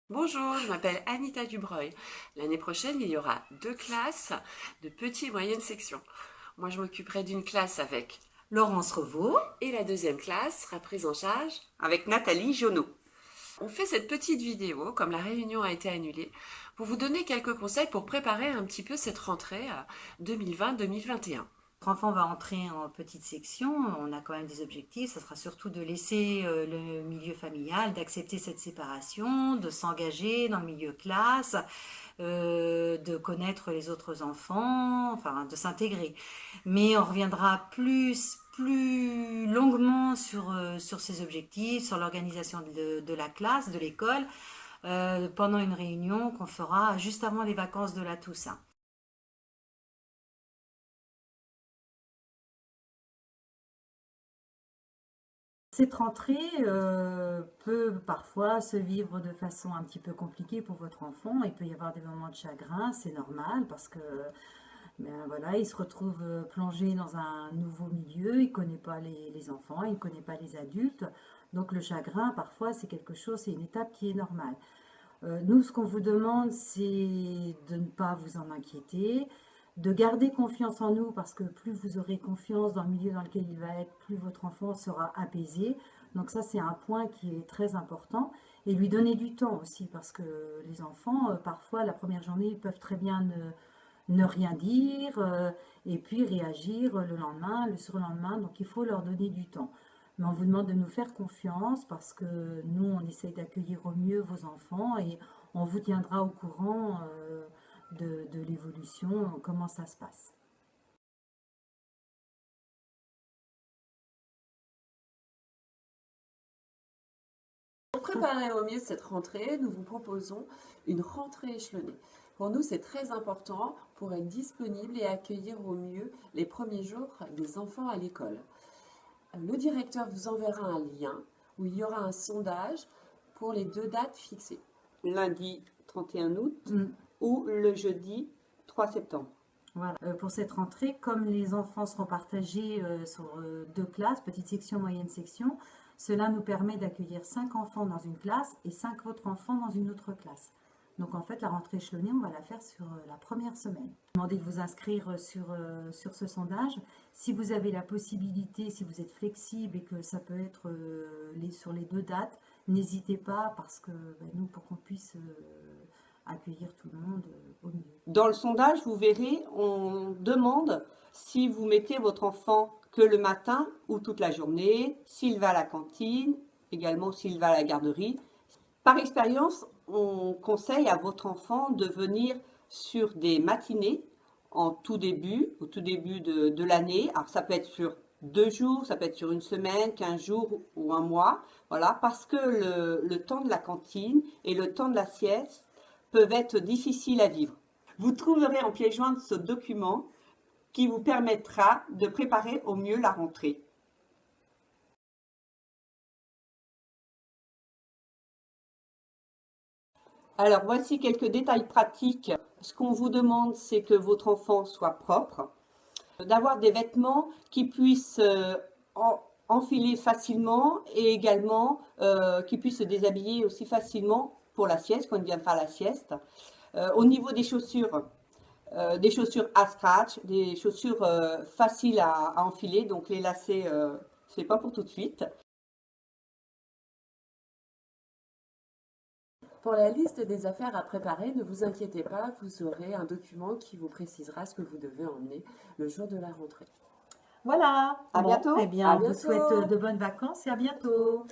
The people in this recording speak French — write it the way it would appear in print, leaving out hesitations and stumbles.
Bonjour, je m'appelle Anita Dubreuil. L'année prochaine, il y aura 2 classes de petite et moyenne section. Moi, je m'occuperai d'une classe avec Laurence Revaux. et la deuxième classe sera prise en charge. Avec Nathalie Jonot. On fait cette petite vidéo, comme la réunion a été annulée, pour vous donner quelques conseils pour préparer un petit peu cette rentrée 2020-2021. Notre enfant va entrer en petite section, on a quand même des objectifs, ça sera surtout de laisser le milieu familial, d'accepter cette séparation, de s'engager dans le milieu classe, de connaître les autres enfants, enfin de s'intégrer. Mais on reviendra plus longuement sur ces objectifs, sur l'organisation de la classe, de l'école, pendant une réunion qu'on fera juste avant les vacances de la Toussaint. Cette rentrée peut parfois se vivre de façon un petit peu compliquée pour votre enfant. Il peut y avoir des moments de chagrin, c'est normal parce que ben voilà, il se retrouve plongé dans un nouveau milieu, il ne connaît pas les enfants, il ne connaît pas les adultes. Donc le chagrin, parfois, c'est quelque chose, c'est une étape qui est normale. Nous, ce qu'on vous demande, c'est de ne pas vous en inquiéter, de garder confiance en nous, parce que plus vous aurez confiance dans le milieu dans lequel il va être, plus votre enfant sera apaisé. Donc ça, c'est un point qui est très important. Et lui donner du temps aussi, parce que les enfants, parfois, la première journée, ils peuvent très bien ne rien dire, et puis réagir le lendemain, le surlendemain. Donc il faut leur donner du temps. Mais on vous demande de nous faire confiance parce que nous, on essaye d'accueillir au mieux vos enfants et on vous tiendra au courant de l'évolution, comment ça se passe. Pour préparer au mieux cette rentrée, nous vous proposons une rentrée échelonnée. Pour nous, c'est très important pour être disponible et accueillir au mieux les premiers jours des enfants à l'école. Le directeur vous enverra un lien où il y aura un sondage pour les 2 dates fixées. Lundi 31 août Mm. ou le jeudi 3 septembre. Voilà. Pour cette rentrée, comme les enfants seront partagés sur 2 classes, petite section, moyenne section, cela nous permet d'accueillir 5 enfants dans une classe et 5 autres enfants dans une autre classe. Donc en fait, la rentrée échelonnée, on va la faire sur la première semaine. Demandez de vous inscrire sur ce sondage. Si vous avez la possibilité, si vous êtes flexible et que ça peut être sur les 2 dates, n'hésitez pas parce que ben, nous, pour qu'on puisse accueillir tout le monde au mieux. Dans le sondage, vous verrez, on demande si vous mettez votre enfant que le matin ou toute la journée, s'il va à la cantine, également s'il va à la garderie. Par expérience, on conseille à votre enfant de venir sur des matinées au tout début de l'année. Alors ça peut être sur 2 jours, ça peut être sur une semaine, 15 jours ou un mois. Voilà, parce que le temps de la cantine et le temps de la sieste peuvent être difficiles à vivre. Vous trouverez en pièce jointe ce document qui vous permettra de préparer au mieux la rentrée. Alors voici quelques détails pratiques. Ce qu'on vous demande, c'est que votre enfant soit propre, d'avoir des vêtements qui puissent enfiler facilement et également qui puissent se déshabiller aussi facilement pour la sieste, quand il vient faire la sieste. Au niveau des chaussures à scratch, des chaussures faciles à enfiler, donc les lacets, c'est pas pour tout de suite. Pour la liste des affaires à préparer, ne vous inquiétez pas, vous aurez un document qui vous précisera ce que vous devez emmener le jour de la rentrée. Voilà. À Bon, bientôt. eh bien, À on vous souhaite bientôt! de bonnes vacances et à bientôt.